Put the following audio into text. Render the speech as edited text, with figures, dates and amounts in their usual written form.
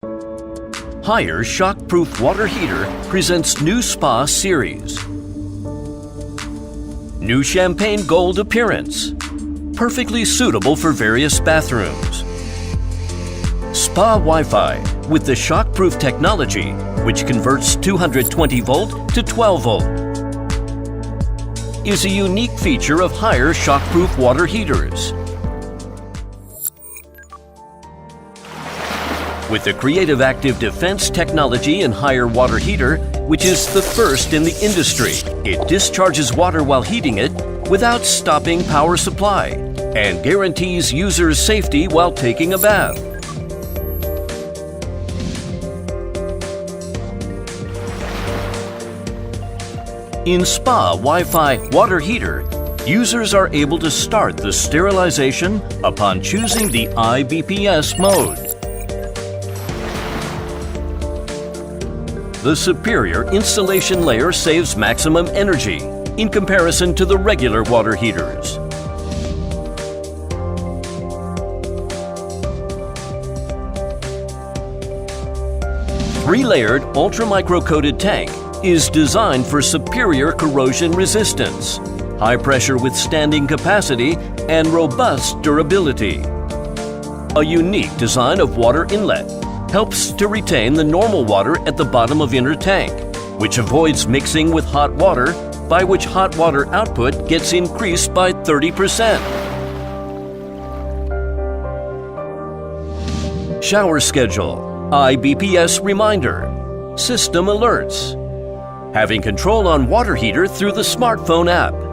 Haier Shockproof Water Heater presents new Spa series. New Champagne Gold appearance. Perfectly suitable for various bathrooms. Spa Wi-Fi with the Shockproof technology, which converts 220 volt to 12 volt. Is a unique feature of Haier Shockproof water heaters. With the Creative Active Defense technology in Haier water heater, which is the first in the industry, it discharges water while heating it without stopping power supply and guarantees users safety while taking a bath. In Spa Wi-Fi water heater, users are able to start the sterilization upon choosing the IBPS mode. The superior installation layer saves maximum energy in comparison to the regular water heaters. Three-layered ultra-micro-coated tank is designed for superior corrosion resistance, high pressure withstanding capacity, and robust durability. A unique design of water inlet helps to retain the normal water at the bottom of inner tank, which avoids mixing with hot water, by which hot water output gets increased by 30%. Shower schedule, IBPS reminder, system alerts. Having control on water heater through the smartphone app.